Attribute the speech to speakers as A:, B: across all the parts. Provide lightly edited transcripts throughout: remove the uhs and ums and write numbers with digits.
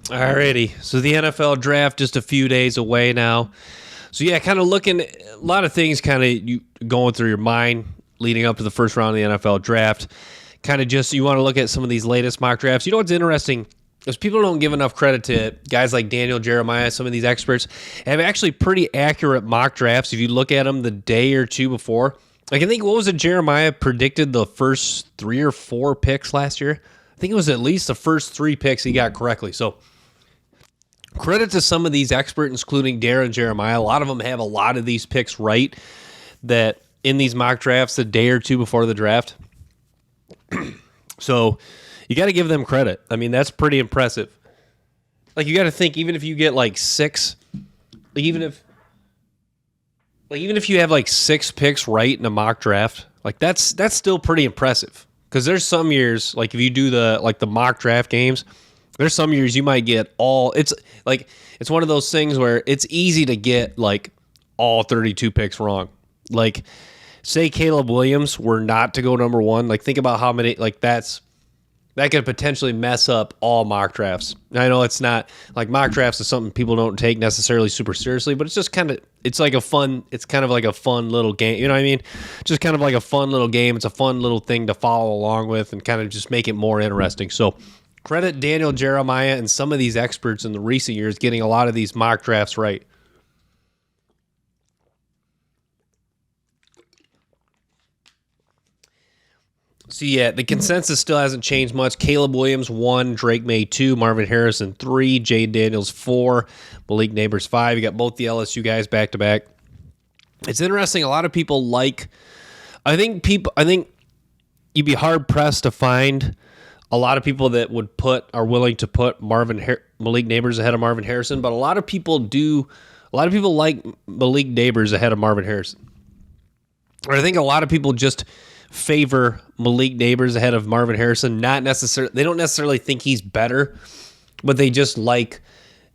A: Alrighty, so the NFL draft just a few days away now. So yeah, kind of looking a lot of things kind of you going through your mind leading up to the first round of the NFL draft. Kind of just you want to look at some of these latest mock drafts. You know what's interesting is people don't give enough credit to guys like Daniel Jeremiah. Some of these experts have actually pretty accurate mock drafts. If you look at them the day or two before, like I think what was it Jeremiah predicted the first 3 or 4 picks last year? I think it was at least the first 3 picks he got correctly. So credit to some of these experts, including Darren Jeremiah. A lot of them have a lot of these picks right that in these mock drafts the day or two before the draft. So you got to give them credit. I mean, that's pretty impressive. Like you got to think, even if you get like 6, like even if you have like 6 picks right in a mock draft, like that's still pretty impressive. Because there's some years, like if you do the mock draft games, there's some years you might get all. It's one of those things where it's easy to get like all 32 picks wrong. Like say Caleb Williams were not to go number 1. Like think about how many that could potentially mess up all mock drafts. I know it's not like mock drafts is something people don't take necessarily super seriously, but it's just kind of it's kind of like a fun little game. You know what I mean? Just kind of like a fun little game. It's a fun little thing to follow along with and kind of just make it more interesting. So credit Daniel Jeremiah and some of these experts in the recent years getting a lot of these mock drafts right. So yeah, the consensus still hasn't changed much. Caleb Williams 1, Drake May 2, Marvin Harrison 3, Jade Daniels 4, Malik Neighbors 5. You got both the LSU guys back to back. It's interesting. A lot of people I think you'd be hard pressed to find a lot of people that are willing to put Malik Neighbors ahead of Marvin Harrison, but a lot of people like Malik Neighbors ahead of Marvin Harrison. Or I think a lot of people just favor Malik Neighbors ahead of Marvin Harrison. They don't necessarily think he's better, but they just like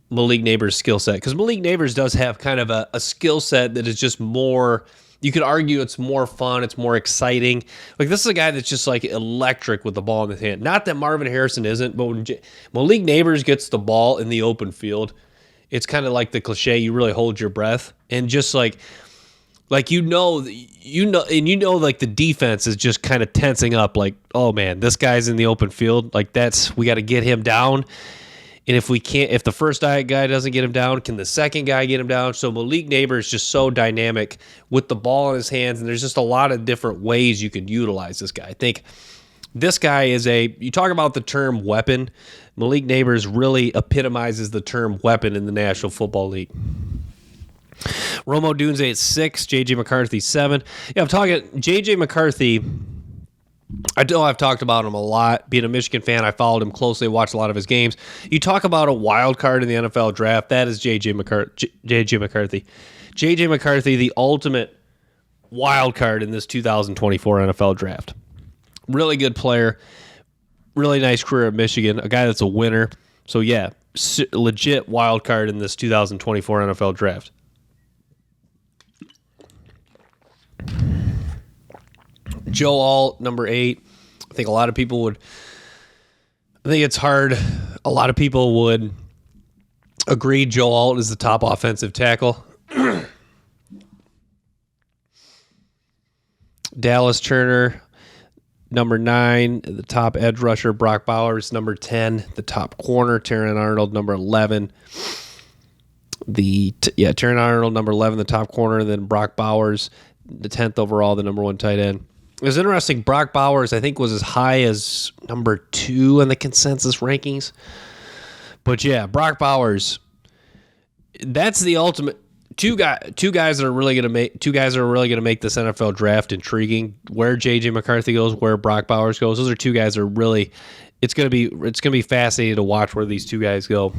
A: Malik Neighbors' skill set. Because Malik Neighbors does have kind of a skill set that is just more, you could argue it's more fun, it's more exciting. Like this is a guy that's just like electric with the ball in his hand. Not that Marvin Harrison isn't, but when Malik Neighbors gets the ball in the open field, it's kind of like the cliche, you really hold your breath. And just like like the defense is just kind of tensing up like, oh man, this guy's in the open field. Like we got to get him down. And if the first guy doesn't get him down, can the second guy get him down? So Malik Neighbors is just so dynamic with the ball in his hands. And there's just a lot of different ways you could utilize this guy. I think this guy you talk about the term weapon. Malik Neighbors really epitomizes the term weapon in the National Football League. Rome Odunze at 6, J.J. McCarthy 7. Yeah, I'm talking J.J. McCarthy. I know I've talked about him a lot. Being a Michigan fan, I followed him closely, watched a lot of his games. You talk about a wild card in the NFL draft, that is J.J. McCarthy. J.J. McCarthy, the ultimate wild card in this 2024 NFL draft. Really good player. Really nice career at Michigan. A guy that's a winner. So yeah, legit wild card in this 2024 NFL draft. Joe Alt, number 8. I think it's hard. A lot of people would agree Joe Alt is the top offensive tackle. Dallas Turner, number 9, the top edge rusher. Brock Bowers, number 10, the top corner. Terran Arnold, number 11. Terran Arnold, number 11, the top corner. And then Brock Bowers, the 10th overall, the number 1 tight end. It was interesting. Brock Bowers, I think, was as high as number 2 in the consensus rankings. But yeah, Brock Bowers, that's the ultimate. Two guys that are really going to make this NFL draft intriguing. Where J.J. McCarthy goes, where Brock Bowers goes, those are 2 guys that are really. It's going to be fascinating to watch where these 2 guys go.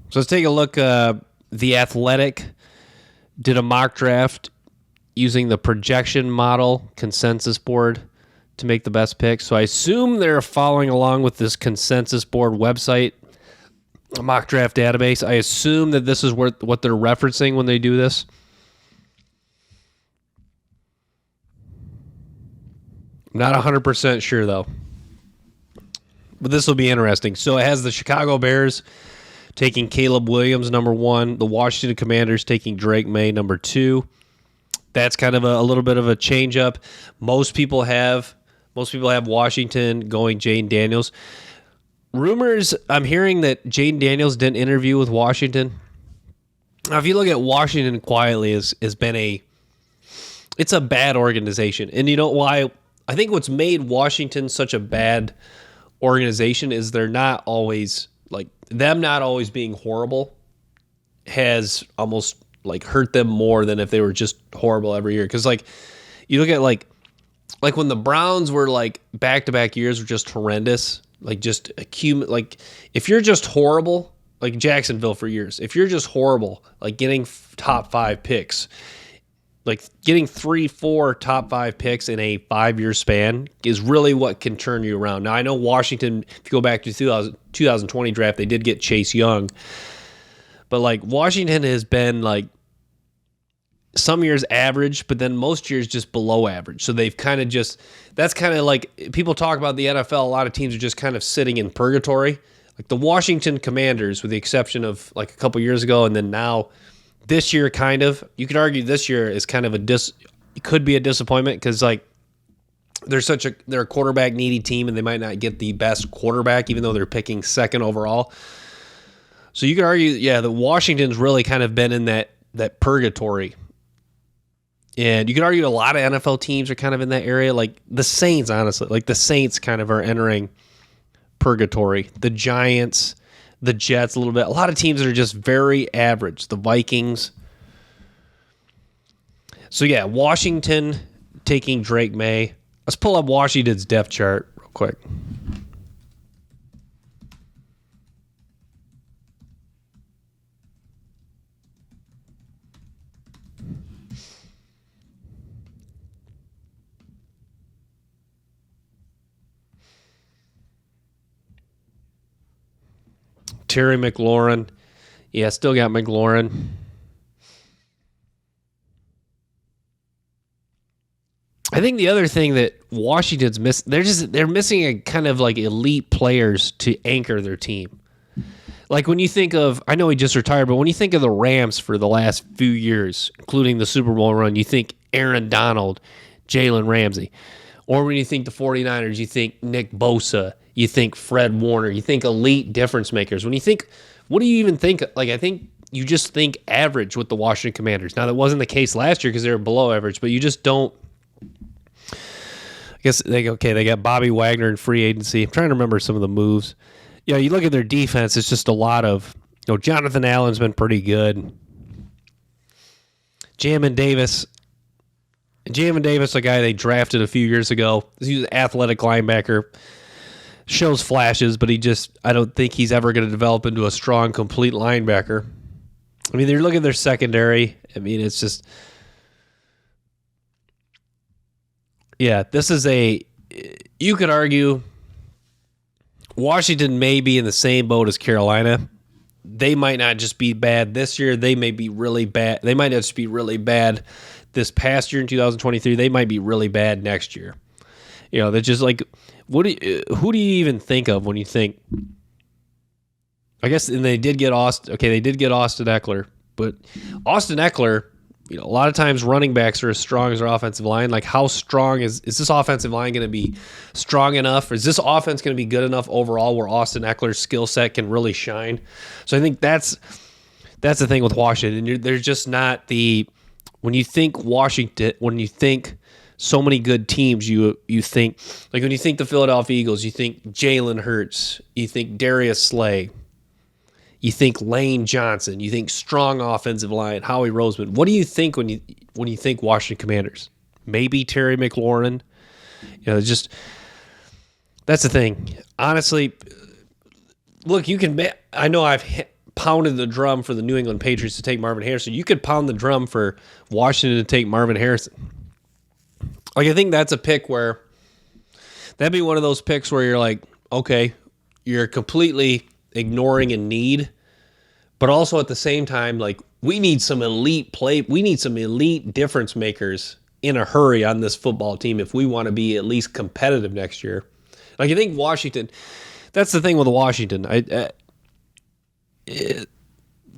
A: So let's take a look. The Athletic did a mock draft using the projection model consensus board to make the best picks. So I assume they're following along with this consensus board website, a mock draft database. I assume that this is what they're referencing when they do this. Not 100% sure, though. But this will be interesting. So it has the Chicago Bears taking Caleb Williams, number 1. The Washington Commanders taking Drake May, number 2. That's kind of a little bit of a change up. Most people have Washington going Jayden Daniels. Rumors, I'm hearing that Jayden Daniels didn't interview with Washington. Now, if you look at Washington quietly, has been it's a bad organization. And you know why? I think what's made Washington such a bad organization is they're not always, them not always being horrible has almost hurt them more than if they were just horrible every year. Because you look at when the Browns were back-to-back years were just horrendous, if you're just horrible, like Jacksonville for years, if you're just horrible, getting top 5 picks, getting 3-4 top 5 picks in a 5-year span is really what can turn you around. Now, I know Washington, if you go back to 2020 draft, they did get Chase Young. But Washington has been some years average, but then most years just below average. So they've kind of that's kind of people talk about the NFL. A lot of teams are just kind of sitting in purgatory. The Washington Commanders, with the exception of a couple years ago, and then now this year, kind of, you could argue this year is kind of it could be a disappointment because they're a quarterback needy team and they might not get the best quarterback, even though they're picking 2nd overall. So you could argue, the Washington's really kind of been in that purgatory. And you could argue a lot of NFL teams are kind of in that area. The Saints, honestly. The Saints kind of are entering purgatory. The Giants, the Jets a little bit. A lot of teams that are just very average. The Vikings. So, Washington taking Drake May. Let's pull up Washington's depth chart real quick. Terry McLaurin. Yeah, still got McLaurin. I think the other thing that Washington's missing, they're missing a kind of elite players to anchor their team. When you think of, I know he just retired, but when you think of the Rams for the last few years, including the Super Bowl run, you think Aaron Donald, Jalen Ramsey. Or when you think the 49ers, you think Nick Bosa, you think Fred Warner, you think elite difference makers. When you think, what do you even think? I think you just think average with the Washington Commanders. Now, that wasn't the case last year because they were below average, but you just don't. I guess they got Bobby Wagner in free agency. I'm trying to remember some of the moves. You look at their defense, it's just a lot of, Jonathan Allen's been pretty good. Jamin Davis, a guy they drafted a few years ago. He's an athletic linebacker. Shows flashes, but I don't think he's ever going to develop into a strong, complete linebacker. I mean, they're looking at their secondary. I mean, it's just, this is you could argue Washington may be in the same boat as Carolina. They might not just be bad this year. They may be really bad. They might not just be really bad this past year in 2023. They might be really bad next year. They're just who do you even think of when you think? I guess, and they did get Austin. Okay, they did get Austin Eckler, but Austin Eckler, a lot of times running backs are as strong as their offensive line. How strong is this offensive line going to be strong enough? Or is this offense going to be good enough overall where Austin Eckler's skill set can really shine? So I think that's the thing with Washington. They're just not when you think Washington, when you think so many good teams, you think, when you think the Philadelphia Eagles, you think Jalen Hurts, you think Darius Slay, you think Lane Johnson, you think strong offensive line, Howie Roseman. What do you think when you think Washington Commanders? Maybe Terry McLaurin. That's the thing. Honestly, look, I know I've pounded the drum for the New England Patriots to take Marvin Harrison. You could pound the drum for Washington to take Marvin Harrison. I think that's a pick where that'd be one of those picks where you're okay, you're completely ignoring a need, but also at the same time, we need some elite difference makers in a hurry on this football team if we want to be at least competitive next year. I think Washington, that's the thing with Washington.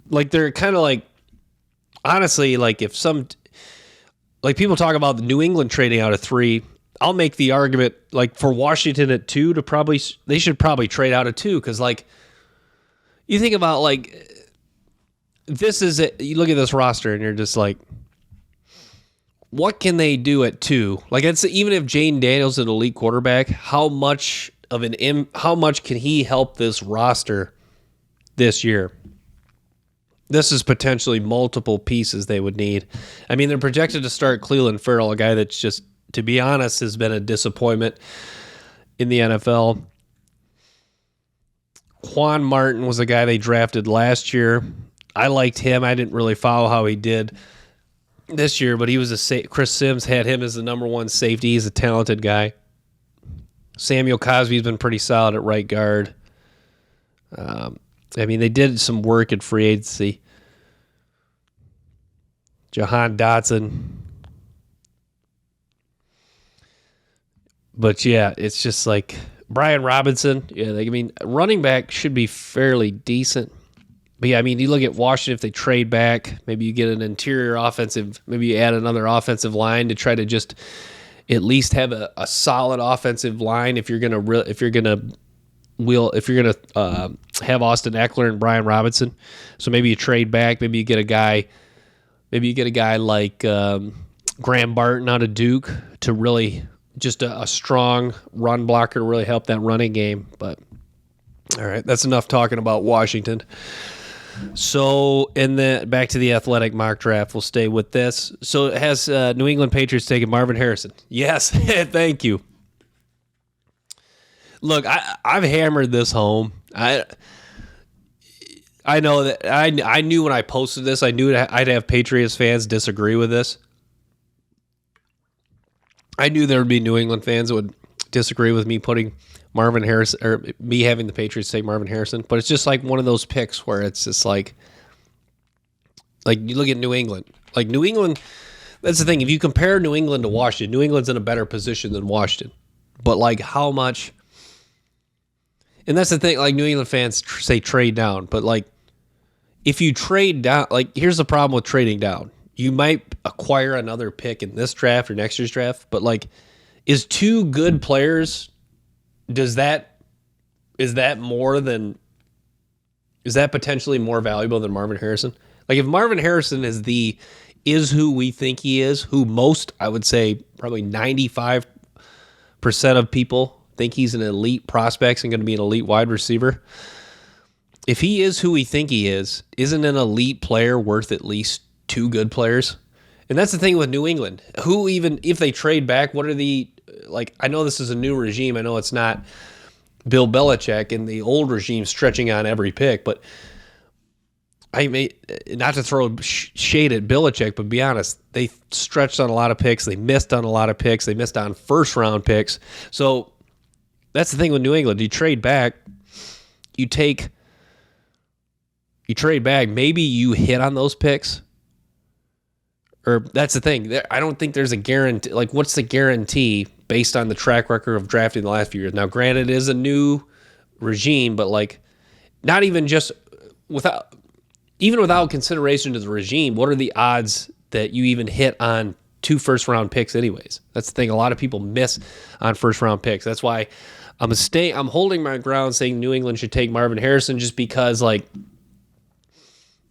A: Like they're kind of like, honestly, like if some, like people talk about the New England trading out of 3, I'll make the argument like for Washington at 2 to probably, they should probably trade out of 2 because like you think about like this is it. You look at this roster and you're just like, what can they do at 2? Like it's even if Jane Daniels is an elite quarterback, how much can he help this roster this year? This is potentially multiple pieces they would need. I mean, they're projected to start Cleveland Ferrell, a guy that's just, to be honest, has been a disappointment in the NFL. Juan Martin was a guy they drafted last year. I liked him. I didn't really follow how he did this year, but he was Chris Sims had him as the number 1 safety. He's a talented guy. Samuel Cosby's been pretty solid at right guard. I mean, they did some work at free agency. Jahan Dotson. But yeah, it's just like Brian Robinson. Yeah, I mean, running back should be fairly decent. But yeah, I mean, you look at Washington, if they trade back, maybe you get an interior offensive, maybe you add another offensive line to try to just at least have a solid offensive line if you're gonna have Austin Eckler and Brian Robinson. So maybe you trade back, maybe you get a guy like Graham Barton out of Duke to really just a strong run blocker to really help that running game. But all right, that's enough talking about Washington. So, back to the Athletic mock draft. We'll stay with this. So, it has New England Patriots taking Marvin Harrison. Yes, thank you. Look, I've hammered this home. I know that I knew when I posted this, I knew I'd have Patriots fans disagree with this. I knew there would be New England fans that would disagree with me putting Marvin Harrison, or me having the Patriots take Marvin Harrison, but it's just like one of those picks where it's just like you look at New England. Like New England, that's the thing. If you compare New England to Washington, New England's in a better position than Washington. But like how much, and that's the thing, like New England fans say trade down, but like if you trade down, like here's the problem with trading down. You might acquire another pick in this draft or next year's draft, but like is 2 good players, is that potentially more valuable than Marvin Harrison? Like if Marvin Harrison is who we think he is, who most, I would say probably 95% of people think he's an elite prospect and going to be an elite wide receiver. If he is who we think he is, isn't an elite player worth at least 2 good players? And that's the thing with New England. Who even, if they trade back, what are I know this is a new regime. I know it's not Bill Belichick and the old regime stretching on every pick, but I may, not to throw shade at Belichick, but be honest, they stretched on a lot of picks. They missed on a lot of picks. They missed on first round picks. So that's the thing with New England. You trade back, you trade back, maybe you hit on those picks. Or that's the thing. I don't think there's a guarantee. Like, what's the guarantee based on the track record of drafting the last few years? Now, granted, it is a new regime, but like, not even just without consideration to the regime, what are the odds that you even hit on 2 first-round picks anyways? That's the thing. A lot of people miss on first-round picks. That's why I'm holding my ground saying New England should take Marvin Harrison, just because, like,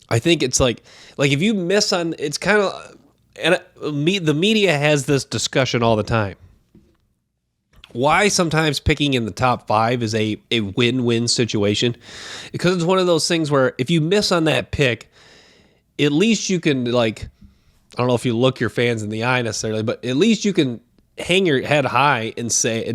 A: I think it's like if you miss on, it's kind of, and the media has this discussion all the time. Why sometimes picking in the top 5 is a win-win situation? Because it's one of those things where if you miss on that pick, at least you can, like, I don't know if you look your fans in the eye necessarily, but at least you can hang your head high and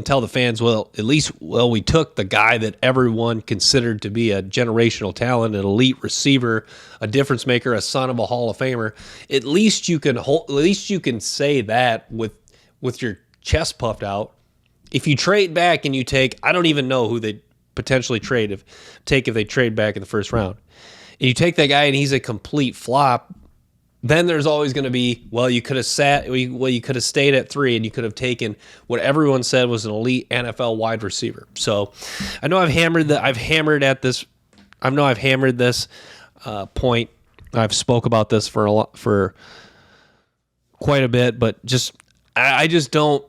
A: tell the fans, we took the guy that everyone considered to be a generational talent, an elite receiver, a difference maker, a son of a Hall of Famer. At least you can say that with your chest puffed out. If you trade back and you take, I don't even know who they potentially if they trade back in the first round, and you take that guy and he's a complete flop, Then there's always going to be, well, you could have stayed at 3 and you could have taken what everyone said was an elite NFL wide receiver. So I know I've hammered this point. I've spoke about this for quite a bit, but I just don't,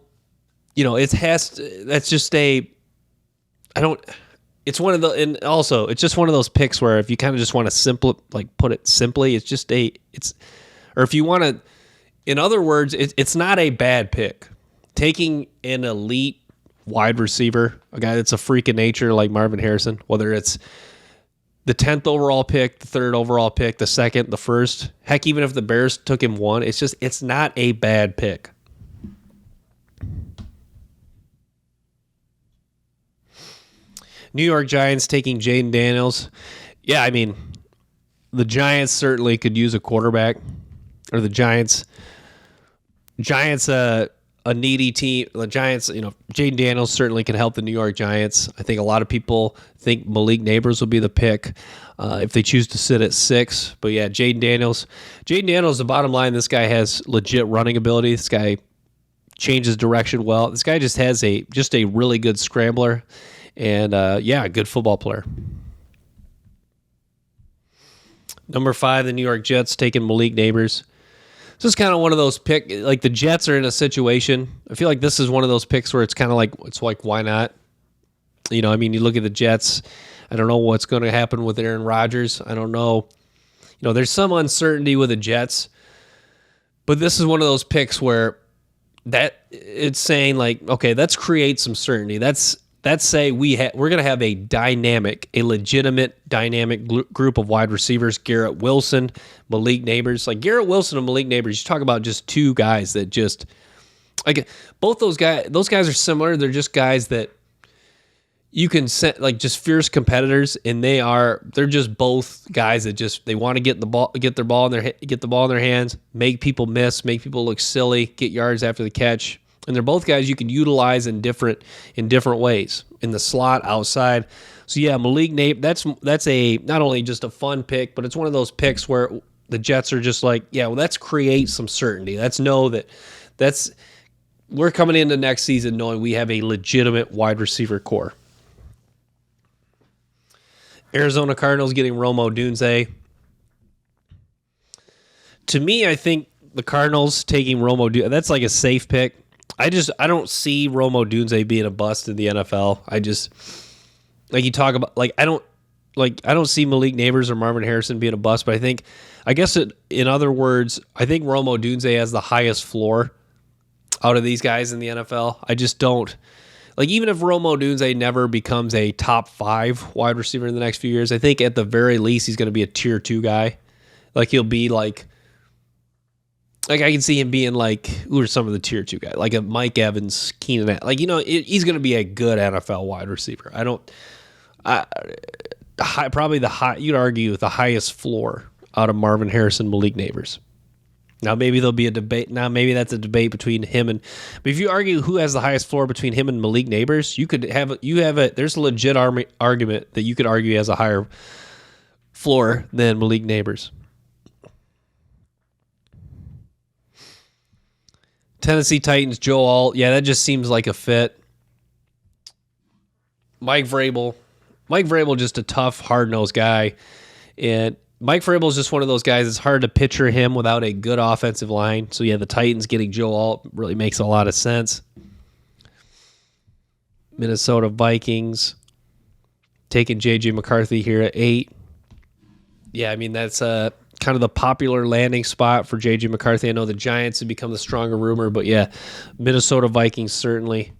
A: it's one of the, and also it's just one of those picks where if you kind of just want to put it simply, or if you want to, in other words, it's not a bad pick. Taking an elite wide receiver, a guy that's a freak of nature like Marvin Harrison, whether it's the 10th overall pick, the 3rd overall pick, the 2nd, the 1st, heck, even if the Bears took him 1, it's not a bad pick. New York Giants taking Jaden Daniels. Yeah, I mean, the Giants certainly could use a quarterback. Or the Giants, a needy team. The Giants, Jaden Daniels certainly can help the New York Giants. I think a lot of people think Malik Neighbors will be the pick if they choose to sit at 6. But yeah, Jaden Daniels, the bottom line, this guy has legit running ability. This guy changes direction well. This guy just has a really good scrambler and a good football player. Number 5, the New York Jets taking Malik Neighbors. This is kind of one of those picks, like the Jets are in a situation. I feel like this is one of those picks where it's kind of like, why not? You look at the Jets. I don't know what's going to happen with Aaron Rodgers. I don't know. There's some uncertainty with the Jets. But this is one of those picks where that it's saying like, okay, let's create some certainty. Let's say we're going to have a legitimate dynamic group of wide receivers. Garrett Wilson, Malik Neighbors. Like Garrett Wilson and Malik Neighbors, you talk about just two guys that just like both those guys. Those guys are similar. They're just guys that you can set like just fierce competitors, and they're just both guys that they want to get the ball in their hands, make people miss, make people look silly, get yards after the catch. And they're both guys you can utilize in different ways, in the slot, outside. So yeah, Malik Neighbors, that's a not only just a fun pick, but it's one of those picks where the Jets are just like, yeah, well, let's create some certainty. Let's know we're coming into next season knowing we have a legitimate wide receiver core. Arizona Cardinals getting Rome Odunze. To me, I think the Cardinals taking Rome Odunze, that's like a safe pick. I don't see Rome Odunze being a bust in the NFL. I just like you talk about I don't see Malik Neighbors or Marvin Harrison being a bust, but in other words, I think Rome Odunze has the highest floor out of these guys in the NFL. I just don't even if Rome Odunze never becomes a top 5 wide receiver in the next few years, I think at the very least he's going to be a tier 2 guy. Like he'll be like I can see him being like, who are some of the tier 2 guys? Like a Mike Evans, Keenan. He's going to be a good NFL wide receiver. You'd argue with the highest floor out of Marvin Harrison, Malik Neighbors. Now maybe there'll be a debate. Now maybe that's a debate between him but if you argue who has the highest floor between him and Malik Neighbors, there's a legit argument that you could argue he has a higher floor than Malik Neighbors. Tennessee Titans, Joe Alt. Yeah, that just seems like a fit. Mike Vrabel, just a tough, hard-nosed guy. And Mike Vrabel is just one of those guys. It's hard to picture him without a good offensive line. So, yeah, the Titans getting Joe Alt really makes a lot of sense. Minnesota Vikings taking J.J. McCarthy here at 8. Yeah, I mean, that's kind of the popular landing spot for J.J. McCarthy. I know the Giants have become the stronger rumor, but yeah, Minnesota Vikings certainly.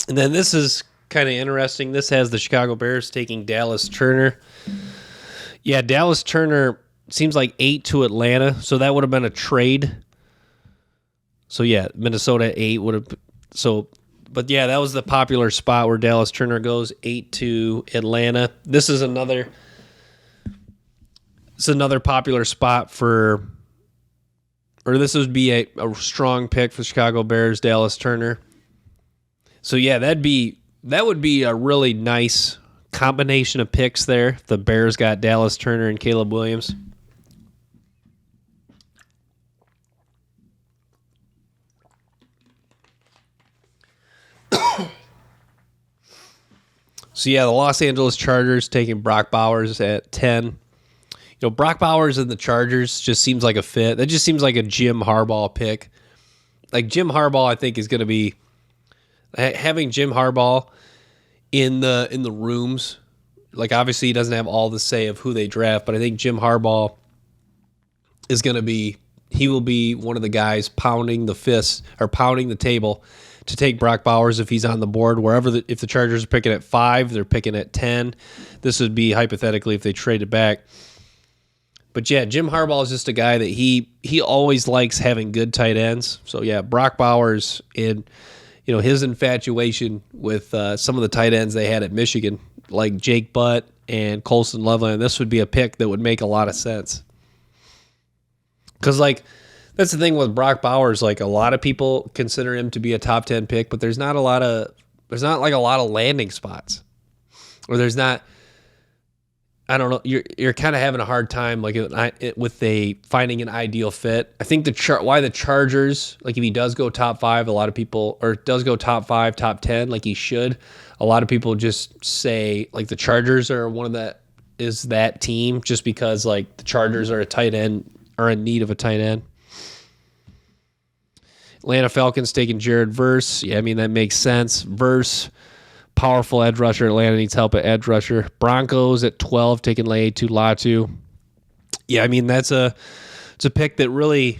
A: And then this is kind of interesting. This has the Chicago Bears taking Dallas Turner. Yeah, Dallas Turner seems like 8 to Atlanta, so that would have been a trade. So yeah, Minnesota 8 would have. But yeah, that was the popular spot where Dallas Turner goes 8 to Atlanta. This is another popular spot this would be a strong pick for Chicago Bears, Dallas Turner. So yeah, that would be a really nice combination of picks there. The Bears got Dallas Turner and Caleb Williams. So yeah, the Los Angeles Chargers taking Brock Bowers at 10. Brock Bowers and the Chargers just seems like a fit. That just seems like a Jim Harbaugh pick. Like Jim Harbaugh, I think is going to be having Jim Harbaugh in the rooms. Like obviously he doesn't have all the say of who they draft, but I think Jim Harbaugh is going to be. He will be one of the guys pounding the fist or pounding the table to take Brock Bowers if he's on the board. If the Chargers are picking at 5, they're picking at 10. This would be hypothetically if they traded back. But yeah, Jim Harbaugh is just a guy that he always likes having good tight ends. So yeah, Brock Bowers and his infatuation with some of the tight ends they had at Michigan, like Jake Butt and Colson Loveland. This would be a pick that would make a lot of sense. Because, that's the thing with Brock Bowers. Like, a lot of people consider him to be a top 10 pick, but there's not a lot of landing spots. Or there's not, I don't know, you're kind of having a hard time, with finding an ideal fit. I think why the Chargers, if he does go top 5, a lot of people, or does go top 5, top 10, like he should, a lot of people just say, the Chargers are is that team, just because, the Chargers are a tight end, are in need of a tight end. Atlanta Falcons taking Jared Verse. Yeah, I mean, that makes sense. Verse, powerful edge rusher. Atlanta needs help at edge rusher. Broncos at 12 taking Laiatu Latu. Yeah, I mean, it's a pick that really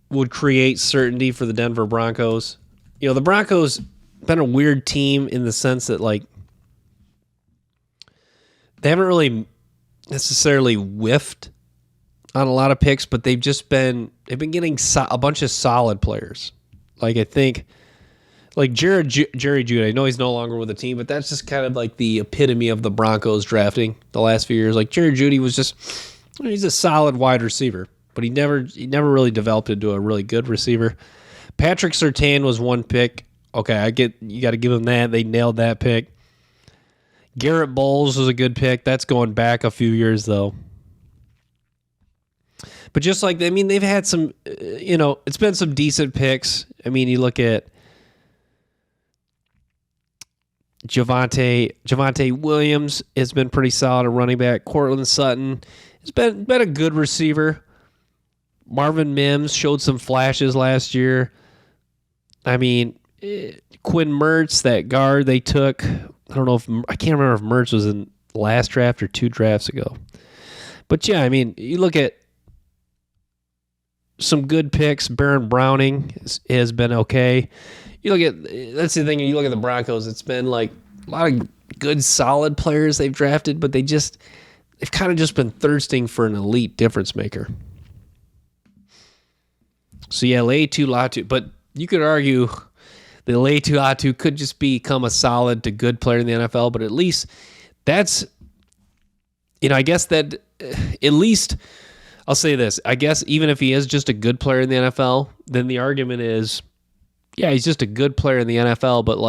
A: would create certainty for the Denver Broncos. The Broncos been a weird team in the sense that, they haven't really necessarily whiffed on a lot of picks, but they've been getting a bunch of solid players. I think, Jerry Jeudy, I know he's no longer with the team, but that's just kind of the epitome of the Broncos drafting the last few years. Jerry Jeudy was he's a solid wide receiver, but he never really developed into a really good receiver. Patrick Surtain was one pick. Okay, you got to give him that. They nailed that pick. Garrett Bowles was a good pick. That's going back a few years though. But they've had some, it's been some decent picks. I mean, you look at Javonte Williams has been pretty solid at running back. Cortland Sutton has been a good receiver. Marvin Mims showed some flashes last year. I mean, Quinn Mertz, that guard they took, I can't remember if Mertz was in the last draft or 2 drafts ago. But yeah, I mean, you look at some good picks. Baron Browning has been okay. That's the thing. You look at the Broncos. It's been a lot of good, solid players they've drafted, but they've kind of just been thirsting for an elite difference maker. So yeah, Laiatu Latu, but you could argue that Laiatu Latu could just become a solid to good player in the NFL. But at least that's, I guess that at least. I'll say this. I guess even if he is just a good player in the NFL, then the argument is, yeah, he's just a good player in the NFL, but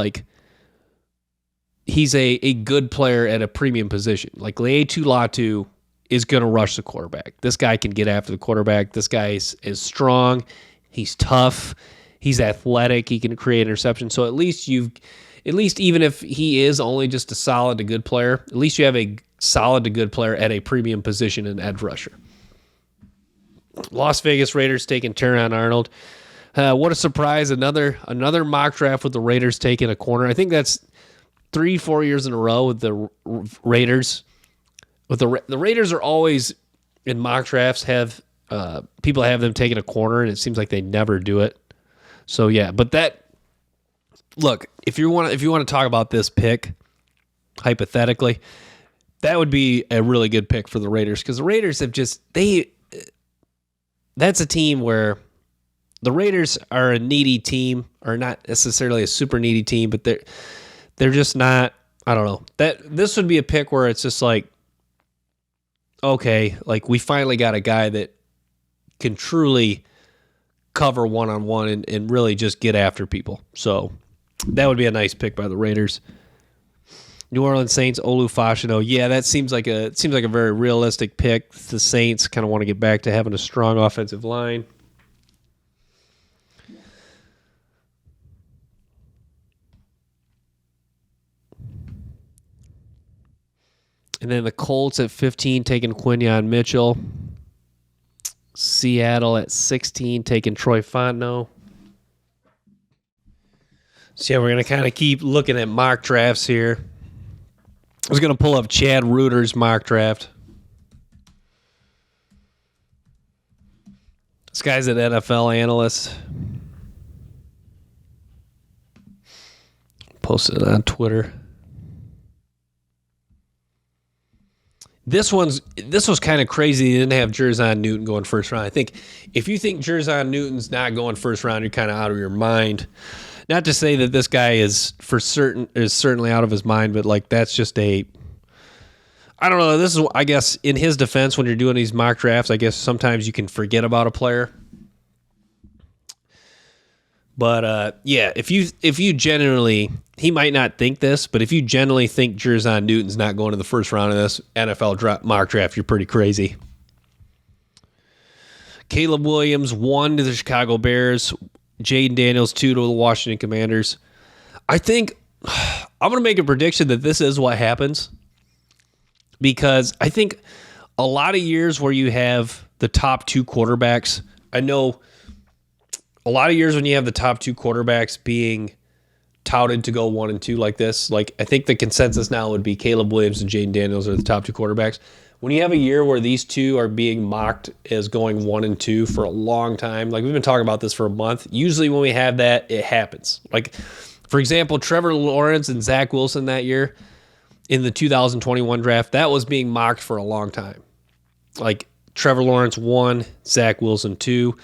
A: he's a good player at a premium position. Laiatu Latu is going to rush the quarterback. This guy can get after the quarterback. This guy is strong. He's tough. He's athletic. He can create interception. So at least even if he is only just a solid to good player, at least you have a solid to good player at a premium position in edge rusher. Las Vegas Raiders taking Terron Arnold. What a surprise. Another mock draft with the Raiders taking a corner. I think that's 3-4 years in a row with the Raiders. The Raiders are always in mock drafts people have them taking a corner, and it seems like they never do it. So yeah, but if you want to talk about this pick hypothetically, that would be a really good pick for the Raiders, because the Raiders have that's a team where the Raiders are a needy team, or not necessarily a super needy team, but they're just not, I don't know. This would be a pick where it's just okay, we finally got a guy that can truly cover one-on-one and really just get after people. So that would be a nice pick by the Raiders. New Orleans Saints, Olu Fashino. Yeah, that seems like a very realistic pick. The Saints kind of want to get back to having a strong offensive line. And then the Colts at 15 taking Quinyon Mitchell. Seattle at 16 taking Troy Fontenot. So yeah, we're going to kind of keep looking at mock drafts here. I was going to pull up Chad Reuter's mock draft. This guy's an NFL analyst. Posted it on Twitter. This was kind of crazy. He didn't have Jerzon Newton going first round. I think if you think Jerzon Newton's not going first round, you're kind of out of your mind. Not to say that this guy is certainly out of his mind, but like that's just I don't know. This is, I guess, in his defense, when you're doing these mock drafts, I guess sometimes you can forget about a player. But yeah, if you generally, he might not think this, but if you generally think Jerzon Newton's not going to the first round of this NFL mock draft, you're pretty crazy. Caleb Williams 1 to the Chicago Bears, Jaden Daniels 2 to the Washington Commanders. I think I'm going to make a prediction that this is what happens, because I think a lot of years where you have the top 2 quarterbacks, I know a lot of years when you have the top 2 quarterbacks being touted to go 1 and 2 like this, like I think the consensus now would be Caleb Williams and Jaden Daniels are the top 2 quarterbacks. When you have a year where these two are being mocked as going 1 and 2 for a long time, like we've been talking about this for a month, usually when we have that, it happens. Like, for example, Trevor Lawrence and Zach Wilson that year in the 2021 draft, that was being mocked for a long time. Like Trevor Lawrence 1, Zach Wilson 2.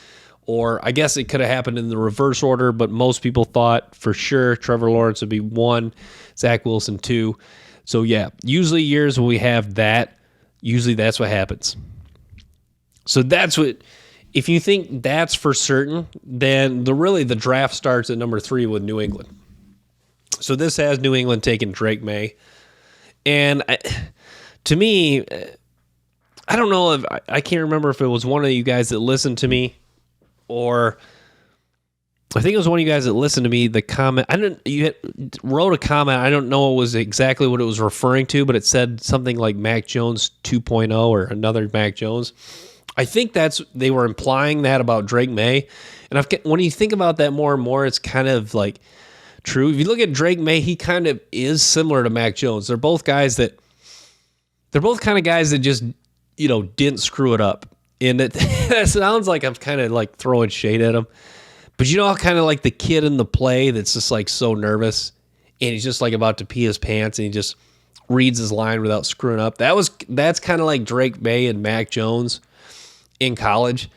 A: Or I guess it could have happened in the reverse order, but most people thought for sure Trevor Lawrence would be 1, Zach Wilson 2. So yeah, usually years when we have that, usually that's what happens. So that's what, if you think that's for certain, then the draft starts at number 3 with New England. So this has New England taking Drake May. And to me, I don't know if, I can't remember if it was one of you guys that listened to me, or I think it was one of you guys that listened to me, the comment, wrote a comment, I don't know what it was referring to, but it said something like Mac Jones 2.0 or another Mac Jones. I think they were implying that about Drake May. And when you think about that more and more, it's kind of like true. If you look at Drake May, he kind of is similar to Mac Jones. They're both kind of guys that just, didn't screw it up. And that sounds like I'm kind of like throwing shade at him. But how kind of like the kid in the play that's just like so nervous and he's just like about to pee his pants and he just reads his line without screwing up. That's kind of like Drake May and Mac Jones in college.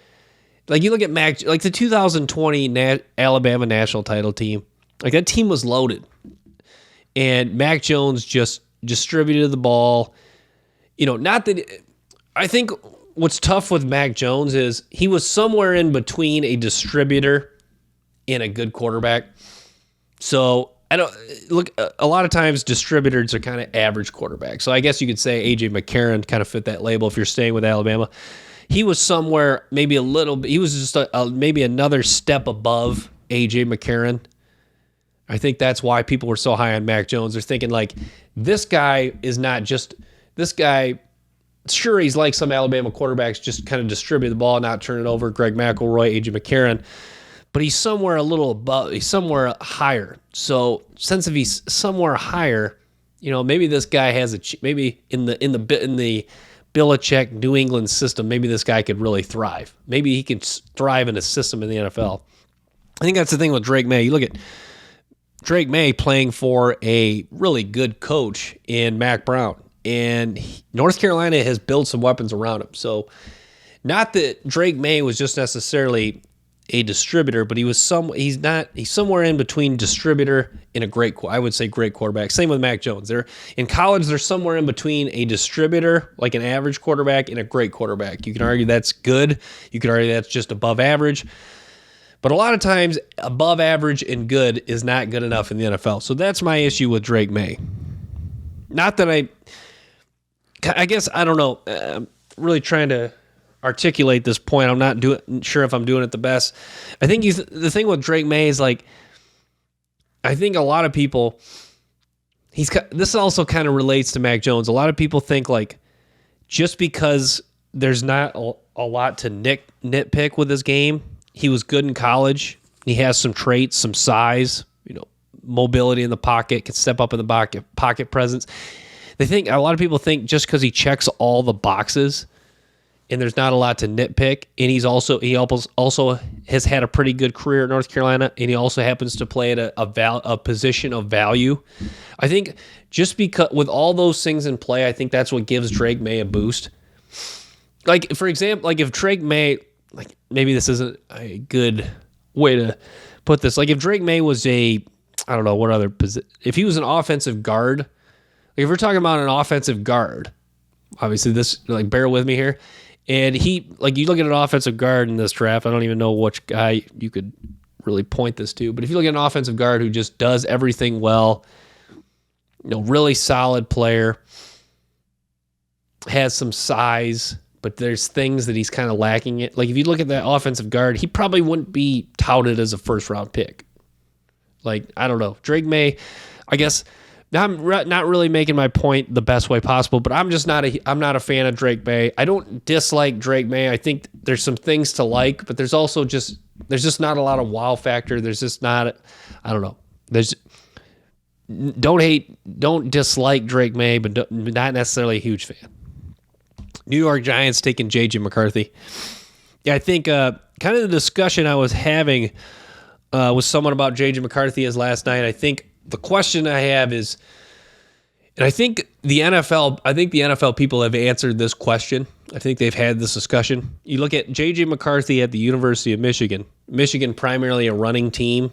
A: Like you look at like the 2020 Alabama national title team, like that team was loaded. And Mac Jones just distributed the ball. Not that I think what's tough with Mac Jones is he was somewhere in between a distributor and a good quarterback. So a lot of times distributors are kind of average quarterbacks. So I guess you could say AJ McCarron kind of fit that label if you're staying with Alabama. He was somewhere maybe a little bit, he was just maybe another step above AJ McCarron. I think that's why people were so high on Mac Jones. They're thinking like, this guy, sure, he's like some Alabama quarterbacks, just kind of distribute the ball, not turn it over. Greg McElroy, A.J. McCarron. But he's somewhere a little above, he's somewhere higher. So since if he's somewhere higher, maybe this guy has maybe in the Belichick New England system, maybe this guy could really thrive. Maybe he can thrive in a system in the NFL. I think that's the thing with Drake May. You look at Drake May playing for a really good coach in Mac Brown. And North Carolina has built some weapons around him. So not that Drake May was just necessarily a distributor, but he's somewhere in between distributor and great quarterback. Same with Mac Jones. In college, they're somewhere in between a distributor, like an average quarterback, and a great quarterback. You can argue that's good. You can argue that's just above average. But a lot of times, above average and good is not good enough in the NFL. So that's my issue with Drake May. Not that I guess, I don't know. I'm really trying to articulate this point. I'm not sure if I'm doing it the best. I think the thing with Drake May is like, I think a lot of people this also kind of relates to Mac Jones. A lot of people think like just because there's not a lot to nitpick with his game, he was good in college. He has some traits, some size, mobility in the pocket, can step up in the pocket presence. A lot of people think just because he checks all the boxes and there's not a lot to nitpick, and he also has had a pretty good career at North Carolina, and he also happens to play at a position of value. I think just because with all those things in play, I think that's what gives Drake May a boost. Like, for example, like if Drake May, like maybe this isn't a good way to put this. Like if Drake May was I don't know what other position, if he was an offensive guard, like if we're talking about an offensive guard, obviously this, like bear with me here. And you look at an offensive guard in this draft, I don't even know which guy you could really point this to, but if you look at an offensive guard who just does everything well, really solid player, has some size, but there's things that he's kind of lacking it. Like if you look at that offensive guard, he probably wouldn't be touted as a first round pick. Like, I don't know. Drake May, I guess I'm not really making my point the best way possible, but I'm not a fan of Drake May. I don't dislike Drake May. I think there's some things to like, but there's just not a lot of wow factor. There's just not, I don't know. Don't dislike Drake May, but not necessarily a huge fan. New York Giants taking J.J. McCarthy. Yeah, I think kind of the discussion I was having with someone about J.J. McCarthy is last night. I think the question I have is, and I think the NFL people have answered this question. I think they've had this discussion. You look at J.J. McCarthy at the University of Michigan. Michigan primarily a running team.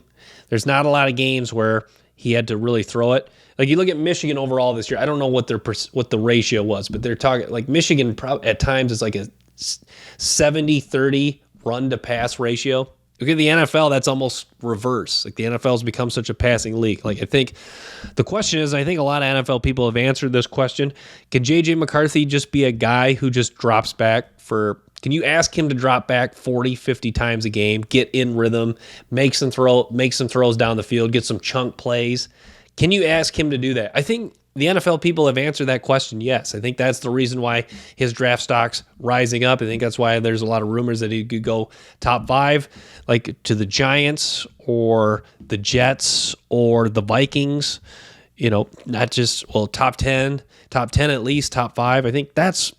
A: There's not a lot of games where he had to really throw it. Like you look at Michigan overall this year, I don't know what the ratio was, but they're talking like Michigan at times is like a 70-30 run to pass ratio. Look at the NFL, that's almost reverse. Like the NFL has become such a passing league. Like I think the question is, I think a lot of NFL people have answered this question. Can J.J. McCarthy just be a guy who just drops back can you ask him to drop back 40, 50 times a game, get in rhythm, make some throws down the field, get some chunk plays? Can you ask him to do that? I think the NFL people have answered that question, yes. I think that's the reason why his draft stock's rising up. I think that's why there's a lot of rumors that he could go top 5, like to the Giants or the Jets or the Vikings, not just, top 10 at least, top 5. I think that's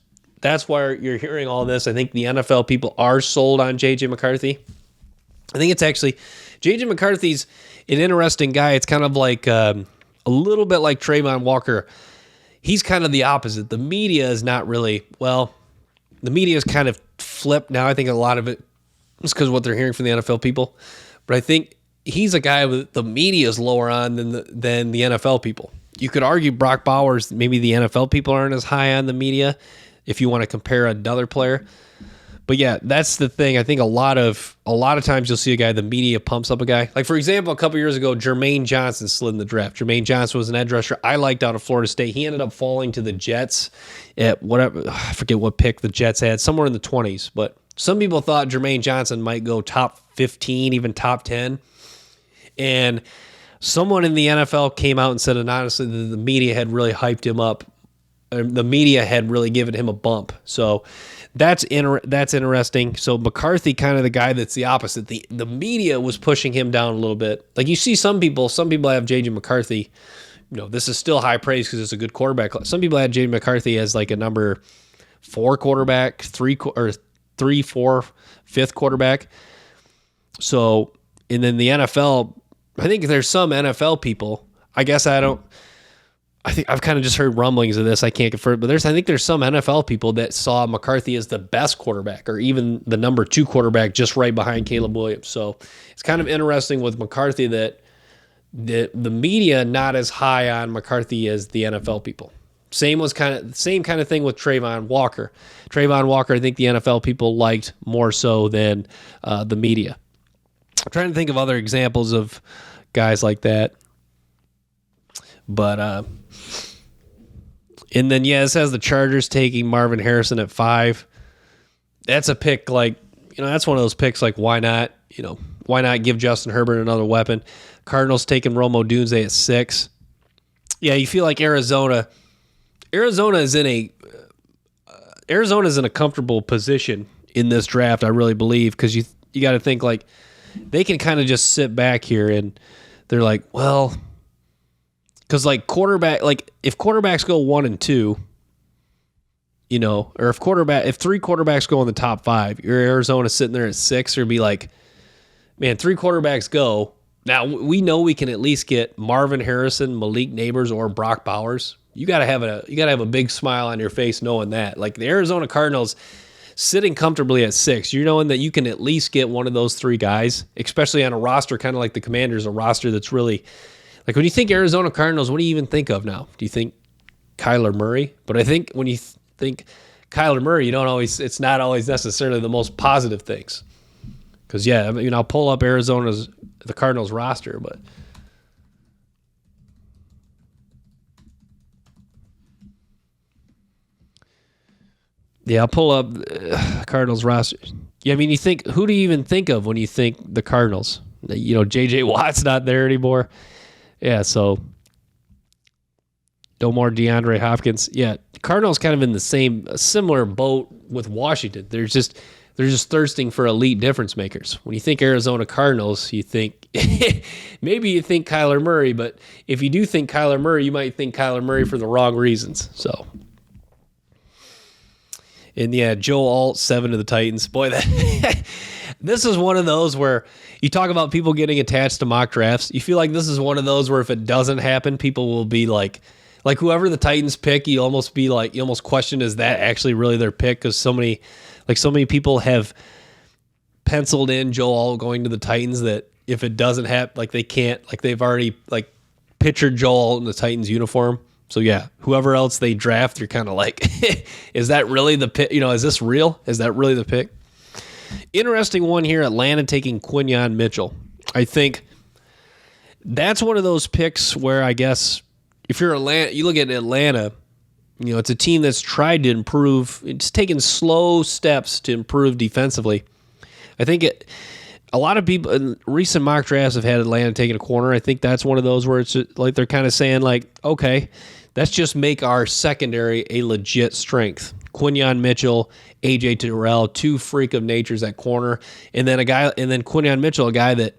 A: why you're hearing all this. I think the NFL people are sold on J.J. McCarthy. I think it's actually, J.J. McCarthy's an interesting guy. It's kind of like a little bit like Trayvon Walker. He's kind of the opposite. The media is not really, the media is kind of flipped now. I think a lot of it is because of what they're hearing from the NFL people. But I think he's a guy with the media is lower on than the NFL people. You could argue Brock Bowers, maybe the NFL people aren't as high on the media if you want to compare another player. But yeah, that's the thing. I think a lot of times you'll see a guy, the media pumps up a guy. Like, for example, a couple years ago, Jermaine Johnson slid in the draft. Jermaine Johnson was an edge rusher I liked out of Florida State. He ended up falling to the Jets at whatever, I forget what pick the Jets had, somewhere in the 20s. But some people thought Jermaine Johnson might go top 15, even top 10. And someone in the NFL came out and said, and honestly, the media had really hyped him up. The media had really given him a bump. So that's interesting. So McCarthy, kind of the guy that's the opposite. The media was pushing him down a little bit. Like you see some people have J.J. McCarthy. This is still high praise because it's a good quarterback. Some people had J.J. McCarthy as like a number 4 quarterback, 3, 4, 5th quarterback. So, and then the NFL, I think there's some NFL people, I think I've kind of just heard rumblings of this. I can't confirm, but I think there's some NFL people that saw McCarthy as the best quarterback or even the number 2 quarterback just right behind Caleb Williams. So it's kind of interesting with McCarthy that the media not as high on McCarthy as the NFL people. Same kind of thing with Trayvon Walker. Trayvon Walker, I think the NFL people liked more so than the media. I'm trying to think of other examples of guys like that. But and then this has the Chargers taking Marvin Harrison at 5. That's a pick that's one of those picks like why not? Why not give Justin Herbert another weapon? Cardinals taking Rome Odunze at 6. Yeah, you feel like Arizona's in a comfortable position in this draft, I really believe, because you got to think like they can kind of just sit back here and they're like, well, because like if quarterbacks go 1 and 2, or if 3 quarterbacks go in the top 5, your Arizona sitting there at 6, or be like, man, 3 quarterbacks go. Now we know we can at least get Marvin Harrison, Malik Neighbors, or Brock Bowers. You gotta have a big smile on your face knowing that. Like the Arizona Cardinals sitting comfortably at 6, you're knowing that you can at least get one of those 3 guys, especially on a roster kind of like the Commanders, a roster that's really like when you think Arizona Cardinals, what do you even think of now? Do you think Kyler Murray? But I think when you think Kyler Murray, it's not always necessarily the most positive things. Because I'll pull up the Cardinals roster, but I'll pull up Cardinals roster. Yeah, I mean, who do you even think of when you think the Cardinals? J.J. Watt's not there anymore. Yeah, so no more DeAndre Hopkins. Yeah, Cardinals kind of in a similar boat with Washington. They're just thirsting for elite difference makers. When you think Arizona Cardinals, you think maybe you think Kyler Murray, but if you do think Kyler Murray, you might think Kyler Murray for the wrong reasons. So, and yeah, Joe Alt 7 to the Titans. Boy, this is one of those where you talk about people getting attached to mock drafts. You feel like this is one of those where if it doesn't happen, people will be like whoever the Titans pick, you almost question, is that actually really their pick? Because so many people have penciled in Joe Alt going to the Titans that if it doesn't happen, they can't, they've already pictured Joe Alt in the Titans uniform. So yeah, whoever else they draft, you're kind of like, is that really the pick? Is this real? Is that really the pick? Interesting one here, Atlanta taking Quinyon Mitchell. I think that's one of those picks where I guess if you're Atlanta, you look at Atlanta, it's a team that's tried to improve. It's taken slow steps to improve defensively. I think a lot of people in recent mock drafts have had Atlanta taking a corner. I think that's one of those where it's like they're kind of saying okay, let's just make our secondary a legit strength. Quinyon Mitchell, AJ Terrell, 2 freak of natures at corner, and then Quinyon Mitchell, a guy that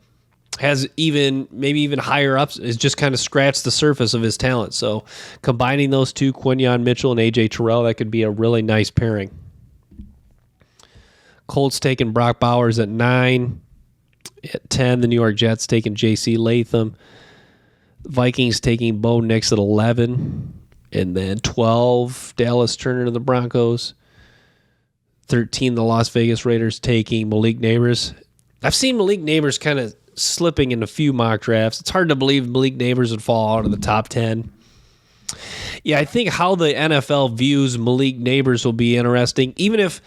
A: has maybe even higher ups, is just kind of scratched the surface of his talent. So combining those 2, Quinyon Mitchell and AJ Terrell, that could be a really nice pairing. Colts taking Brock Bowers at 9. At 10, the New York Jets taking J.C. Latham. Vikings taking Bo Nix at 11. And then 12, Dallas Turner to the Broncos. 13, the Las Vegas Raiders taking Malik Neighbors. I've seen Malik Neighbors kind of slipping in a few mock drafts. It's hard to believe Malik Neighbors would fall out of the top 10. Yeah, I think how the NFL views Malik Neighbors will be interesting. Even if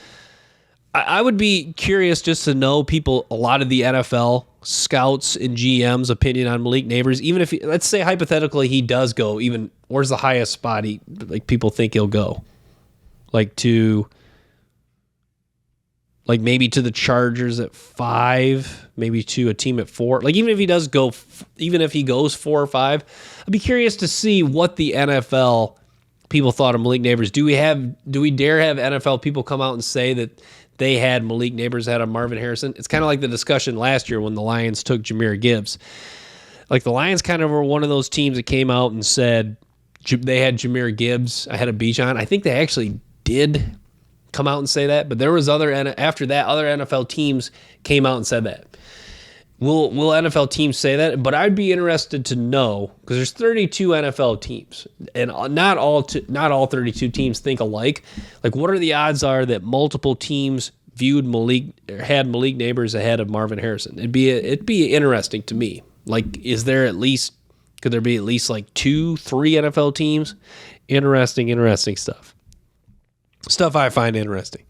A: I would be curious just to know a lot of the NFL scouts and GM's opinion on Malik Neighbors. Even if, let's say hypothetically he does go, even where's the highest spot people think he'll go? Maybe to the Chargers at 5, maybe to a team at 4. Even if he goes 4 or 5, I'd be curious to see what the NFL people thought of Malik Neighbors. Do we dare have NFL people come out and say that they had Malik Neighbors ahead of Marvin Harrison? It's kind of like the discussion last year when the Lions took Jahmyr Gibbs. The Lions kind of were one of those teams that came out and said they had Jahmyr Gibbs ahead of Bijan. I think they actually did come out and say that, but there was after that, other NFL teams came out and said that. Will NFL teams say that? But I'd be interested to know, because there's 32 NFL teams, and not all 32 teams think alike. What are the odds are that multiple teams had Malik Neighbors ahead of Marvin Harrison? It'd be interesting to me. Could there be at least 2, 3 NFL teams? Interesting stuff. Stuff I find interesting.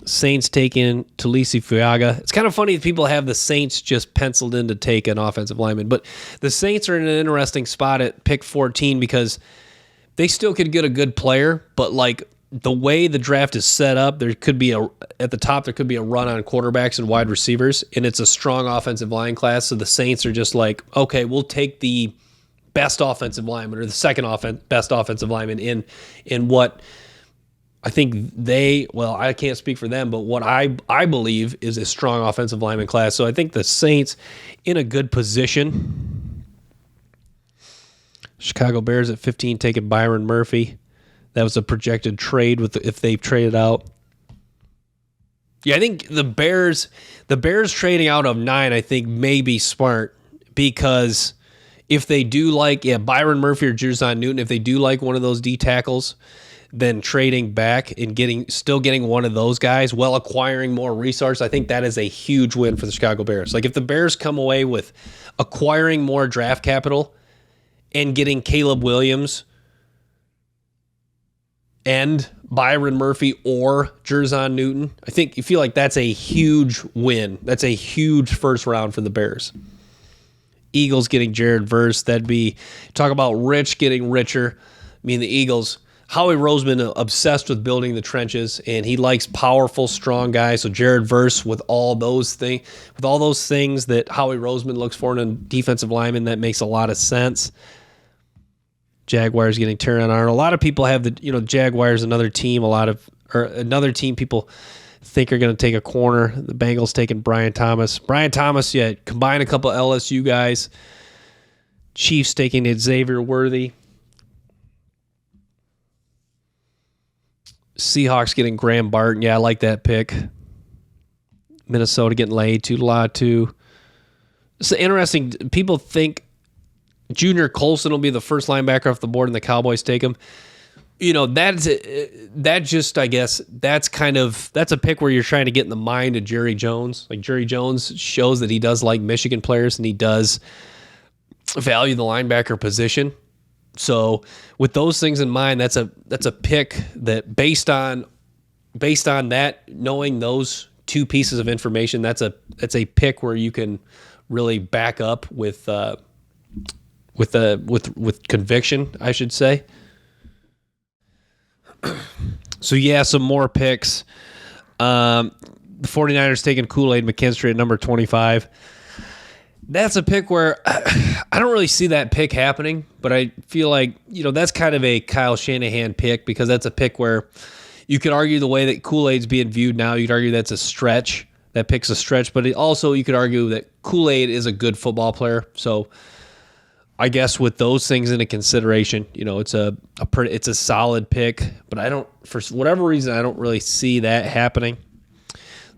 A: Saints taking Talisi Fuaga. It's kind of funny that people have the Saints just penciled in to take an offensive lineman, but the Saints are in an interesting spot at pick 14 because they still could get a good player, but the way the draft is set up, there could be at the top there could be a run on quarterbacks and wide receivers, and it's a strong offensive line class. So the Saints are just like, okay, we'll take the best offensive lineman or the best offensive lineman in what I think I can't speak for them, but what I believe is a strong offensive lineman class. So I think the Saints in a good position. Chicago Bears at 15 taking Byron Murphy. That was a projected trade if they've traded out. Yeah, I think the Bears trading out of 9, I think may be smart because if they do like Byron Murphy or Jerzon Newton, if they do like one of those D tackles, then trading back and still getting one of those guys while acquiring more resource, I think that is a huge win for the Chicago Bears. Like if the Bears come away with acquiring more draft capital and getting Caleb Williams and Byron Murphy or Jerzon Newton, you feel like that's a huge win. That's a huge first round for the Bears. Eagles getting Jared Verse. That'd be, talk about rich getting richer. I mean, the Eagles, Howie Roseman obsessed with building the trenches, and he likes powerful, strong guys. So Jared Verse with all those things that Howie Roseman looks for in a defensive lineman, that makes a lot of sense. Jaguars getting Terron Arnold. A lot of people have Jaguars, another team people think are going to take a corner. The Bengals taking Brian Thomas. Combine a couple LSU guys. Chiefs taking Xavier Worthy. Seahawks getting Graham Barton. Yeah, I like that pick. Minnesota getting Latu. It's interesting. People think Junior Colson will be the first linebacker off the board and the Cowboys take him. That's a pick where you're trying to get in the mind of Jerry Jones. Like Jerry Jones shows that he does like Michigan players and he does value the linebacker position. So with those things in mind, that's a pick that based on that, knowing those two pieces of information, that's a pick where you can really back up with conviction, I should say. So yeah, some more picks. The 49ers taking Kool-Aid McKinstry at number 25. That's a pick where I don't really see that pick happening, but I feel like, that's kind of a Kyle Shanahan pick because that's a pick where you could argue the way that Kool-Aid's being viewed now, you'd argue that's a stretch. That pick's a stretch, but also you could argue that Kool-Aid is a good football player. So I guess with those things into consideration, it's a solid pick, but for whatever reason, I don't really see that happening.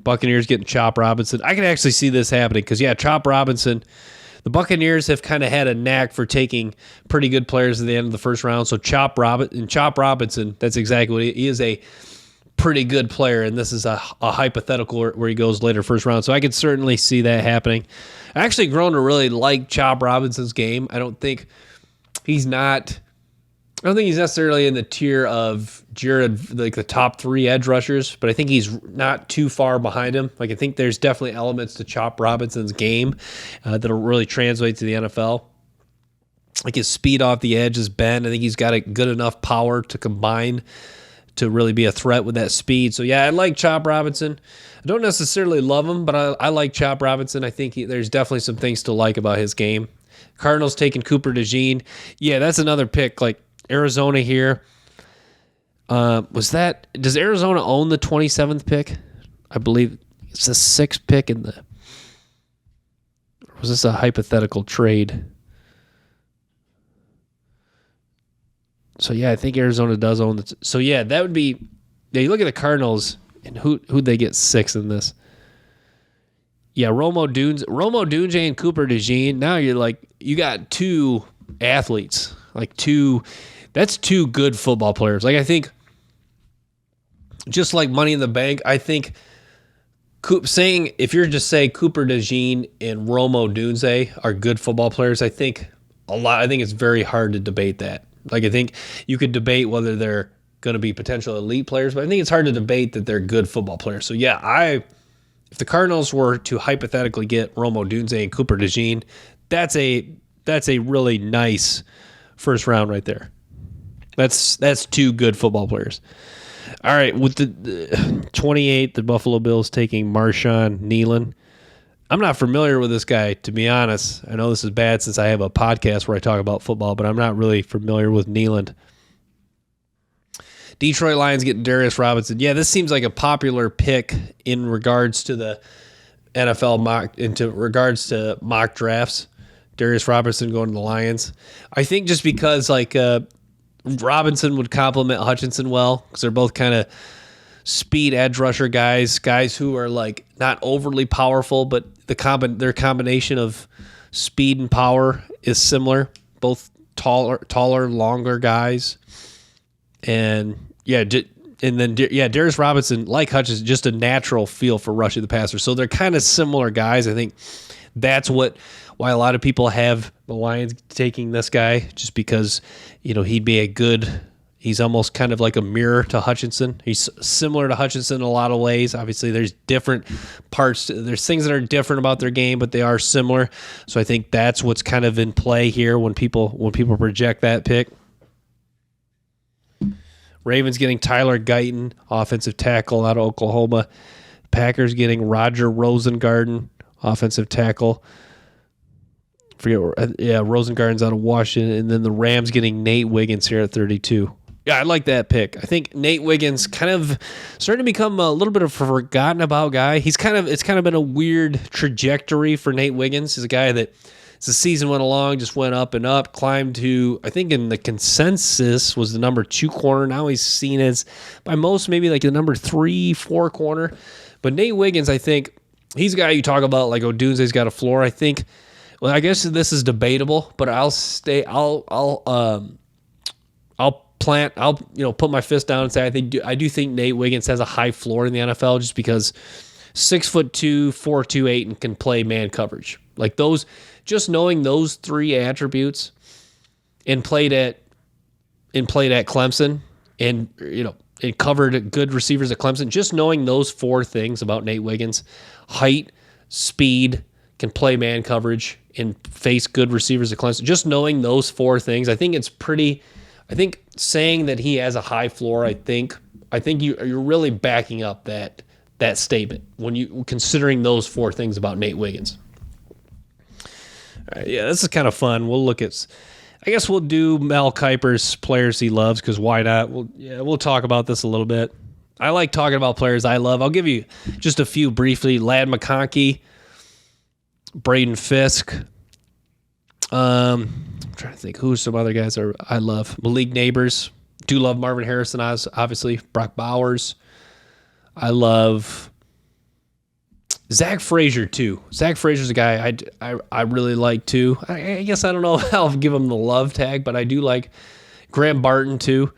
A: Buccaneers getting Chop Robinson. I can actually see this happening because, Chop Robinson, the Buccaneers have kind of had a knack for taking pretty good players at the end of the first round. So Chop Robinson, that's exactly what he is, a pretty good player, and this is a hypothetical where he goes later first round. So I could certainly see that happening. I actually grown to really like Chop Robinson's game. I don't think he's necessarily in the tier of Jared, like the top 3 edge rushers, but I think he's not too far behind him. Like I think there's definitely elements to Chop Robinson's game that'll really translate to the NFL. Like his speed off the edge, his bend. I think he's got a good enough power to combine to really be a threat with that speed. So I like Chop Robinson. I don't necessarily love him, but I like Chop Robinson. I think there's definitely some things to like about his game. Cardinals taking Cooper DeJean. Yeah, that's another pick. Like Arizona here. Does Arizona own the 27th pick? I believe it's the 6th pick was this a hypothetical trade? So I think Arizona does own it. So that would be. You look at the Cardinals and who'd they get 6th in this? Yeah, Romo Dunze and Cooper DeJean. Now you got 2 athletes, that's 2 good football players. Like I think, just like Money in the Bank, I think if you're just saying Cooper DeJean and Romo Dunze are good football players, I think it's very hard to debate that. Like I think you could debate whether they're going to be potential elite players, but I think it's hard to debate that they're good football players. So if the Cardinals were to hypothetically get Romo Dunze and Cooper DeJean, that's a really nice first round right there. That's 2 good football players. All right, with the 28, the Buffalo Bills taking Marshawn Nealon. I'm not familiar with this guy, to be honest. I know this is bad since I have a podcast where I talk about football, but I'm not really familiar with Nealon. Detroit Lions getting Darius Robinson. Yeah, this seems like a popular pick in regards to the NFL mock drafts. Darius Robinson going to the Lions. I think just because Robinson would complement Hutchinson well because they're both kind of speed edge rusher guys who are like not overly powerful, but their combination of speed and power is similar. Both taller, longer guys, and Darius Robinson, like Hutchinson, just a natural feel for rushing the passer. So they're kind of similar guys. I think that's why a lot of people have the Lions taking this guy, just because he'd be he's almost kind of like a mirror to Hutchinson. He's similar to Hutchinson in a lot of ways. Obviously, there's different parts. There's things that are different about their game, but they are similar. So I think that's what's kind of in play here when people project that pick. Ravens getting Tyler Guyton, offensive tackle out of Oklahoma. Packers getting Roger Rosengarten, offensive tackle. Rosengarten's out of Washington. And then the Rams getting Nate Wiggins here at 32. Yeah, I like that pick. I think Nate Wiggins kind of starting to become a little bit of a forgotten about guy. It's kind of been a weird trajectory for Nate Wiggins. He's a guy that, as the season went along, just went up and up, climbed to, I think in the consensus, was the number 2 corner. Now he's seen as, by most, maybe like the number 3, 4 corner. But Nate Wiggins, I think, he's a guy you talk about like Odunze's got a floor. I think, well, I guess this is debatable, but I'll put my fist down and say I do think Nate Wiggins has a high floor in the NFL, just because 6'2", 428, and can play man coverage. Like those, just knowing those 3 attributes, and played at Clemson, and it covered good receivers at Clemson. Just knowing those 4 things about Nate Wiggins: height, speed, can play man coverage, and face good receivers at Clemson. Just knowing those 4 things, I think saying that he has a high floor, I think you're really backing up that statement when you considering those 4 things about Nate Wiggins. All right, yeah, this is kind of fun. We'll look at, I guess we'll do Mel Kiper's players he loves, because why not? We'll talk about this a little bit. I like talking about players I love. I'll give you just a few briefly. Ladd McConkey, Braden Fisk. I'm trying to think who some other guys I love. Malik Neighbors. Do love Marvin Harrison, obviously. Brock Bowers. I love Zach Frazier, too. Zach Frazier's a guy I really like, too. I guess I don't know how I'll give him the love tag, but I do like Graham Barton, too.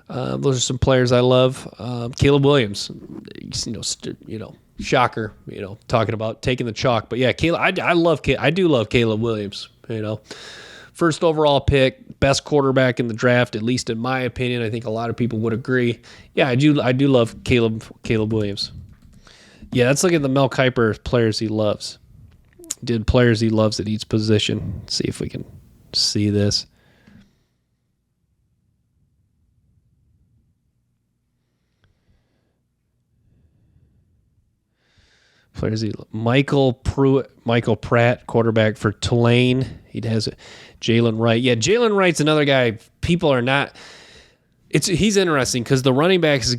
A: Those are some players I love. Caleb Williams, shocker, talking about taking the chalk. But yeah, Caleb, I do love Caleb Williams, First overall pick, best quarterback in the draft, at least in my opinion. I think a lot of people would agree. Yeah, I do love Caleb Williams. Yeah, let's look at the Mel Kiper players he loves. Did players he loves at each position. Let's see if we can see this. Players he loves. Michael Pratt, quarterback for Tulane. He has Jalen Wright. Yeah, Jalen Wright's another guy. People are not. He's interesting because the running backs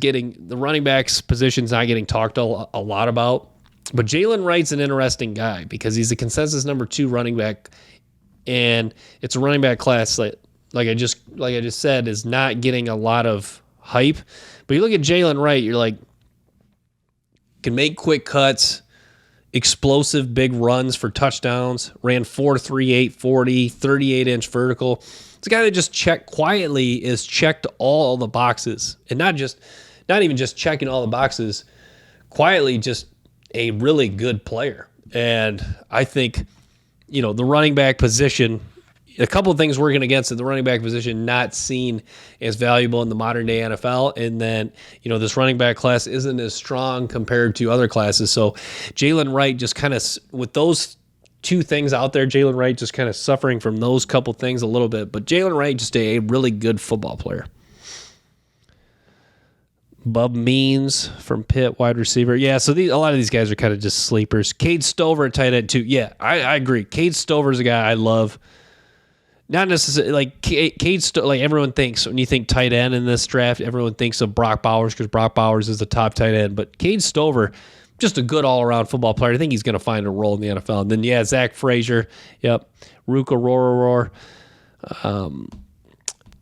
A: position's not getting talked a lot about. But Jalen Wright's an interesting guy because he's a consensus number 2 running back, and it's a running back class that, like I just said, is not getting a lot of hype. But you look at Jalen Wright, you're like, can make quick cuts, explosive big runs for touchdowns, ran 4.38 40, 38-inch vertical. It's a guy that just checked all the boxes, and not even just checking all the boxes, quietly just a really good player. And I think, the running back position, a couple of things working against it. The running back position not seen as valuable in the modern day NFL. And then, this running back class isn't as strong compared to other classes. So Jalen Wright just kind of, with those 2 things out there, Jalen Wright just kind of suffering from those couple things a little bit. But Jalen Wright just a really good football player. Bub Means from Pitt, wide receiver. Yeah, so a lot of these guys are kind of just sleepers. Cade Stover at tight end too. Yeah, I agree. Cade Stover's a guy I love. Not necessarily like Cade Stover. Like everyone thinks when you think tight end in this draft, everyone thinks of Brock Bowers because Brock Bowers is the top tight end. But Cade Stover, just a good all-around football player. I think he's going to find a role in the NFL. And then Zach Frazier. Yep, Ruka Rororor.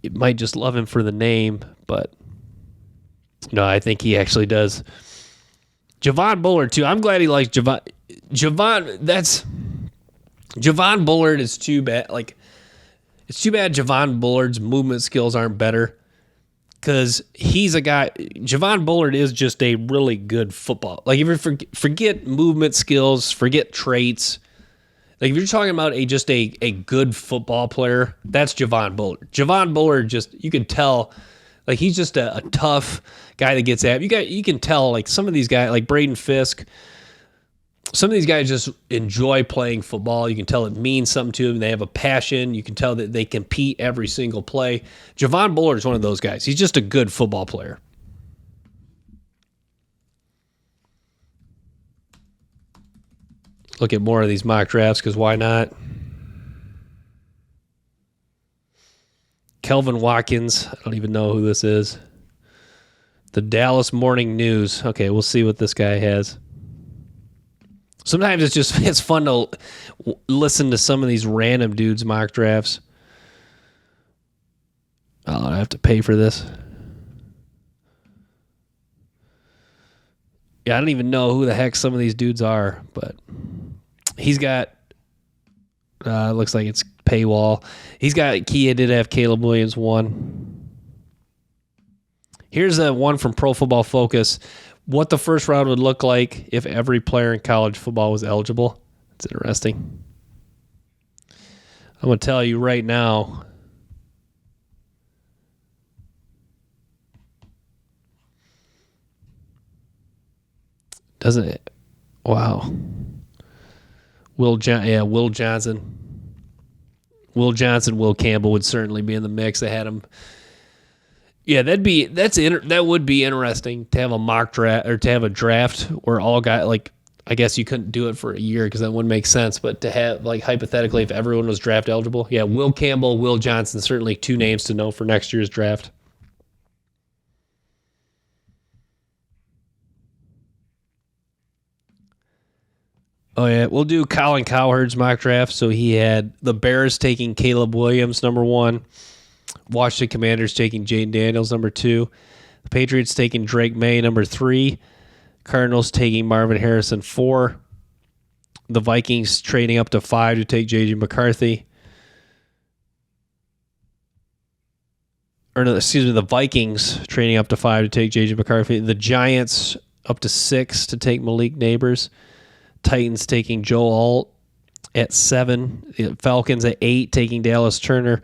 A: You might just love him for the name, but no, I think he actually does. Javon Bullard too. I'm glad he likes Javon. Javon Bullard is too bad. Like, it's too bad Javon Bullard's movement skills aren't better, because he's a guy. Javon Bullard is just a really good football. Like, if you forget movement skills, forget traits. Like, if you're talking about just a good football player, that's Javon Bullard. Javon Bullard, you can tell, like, he's just a tough guy that gets at you can tell, like, some of these guys, like Braden Fisk, some of these guys just enjoy playing football. You can tell it means something to them. They have a passion. You can tell that they compete every single play. Javon Bullard is one of those guys. He's just a good football player. Look at more of these mock drafts, because why not? Kelvin Watkins. I don't even know who this is. The Dallas Morning News. Okay, we'll see what this guy has. Sometimes it's fun to listen to some of these random dudes' mock drafts. Oh, I have to pay for this. Yeah, I don't even know who the heck some of these dudes are, but he's got, looks like it's paywall. He did have Caleb Williams 1. Here's one from Pro Football Focus. What the first round would look like if every player in college football was eligible. That's interesting. I'm going to tell you right now. Doesn't it? Wow. Will Johnson. Will Johnson, Will Campbell would certainly be in the mix. They had him. Yeah, that would be interesting to have a mock draft, or to have a draft where all guys, like, I guess you couldn't do it for a year because that wouldn't make sense, but to have, like, hypothetically, if everyone was draft eligible, yeah, Will Campbell, Will Johnson, certainly two names to know for next year's draft. Oh, yeah, we'll do Colin Cowherd's mock draft. So he had the Bears taking Caleb Williams, number 1. Washington Commanders taking Jaden Daniels, number 2. The Patriots taking Drake May, number 3. Cardinals taking Marvin Harrison, 4. The Vikings trading up to 5 to take J.J. McCarthy. The Vikings trading up to 5 to take J.J. McCarthy. The Giants up to 6 to take Malik Nabers. Titans taking Joe Alt at 7. The Falcons at 8 taking Dallas Turner.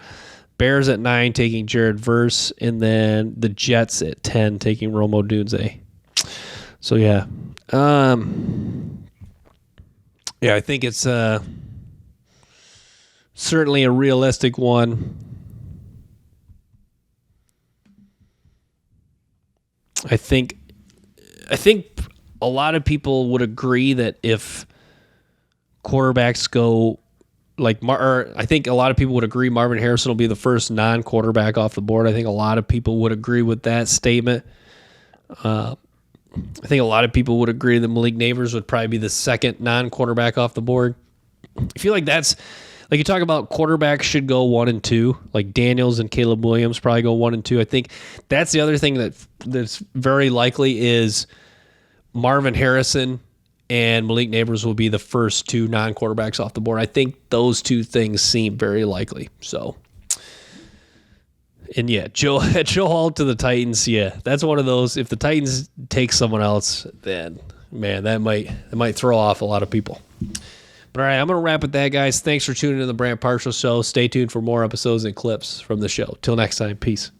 A: Bears at 9 taking Jared Verse, and then the Jets at 10 taking Rome Odunze. So yeah, I think it's certainly a realistic one. I think a lot of people would agree that if quarterbacks go, I think a lot of people would agree Marvin Harrison will be the first non-quarterback off the board. I think a lot of people would agree with that statement. I think a lot of people would agree that Malik Nabers would probably be the second non-quarterback off the board. I feel like that's, like, you talk about quarterbacks should go 1 and 2, like Daniels and Caleb Williams probably go 1 and 2. I think that's the other thing that's very likely is Marvin Harrison and Malik Nabers will be the first 2 non-quarterbacks off the board. I think those 2 things seem very likely. So, and yeah, Joe Alt to the Titans. Yeah, that's one of those. If the Titans take someone else, then man, that might throw off a lot of people. But all right, I'm going to wrap with that, guys. Thanks for tuning in to the Brant Partial Show. Stay tuned for more episodes and clips from the show. Till next time, peace.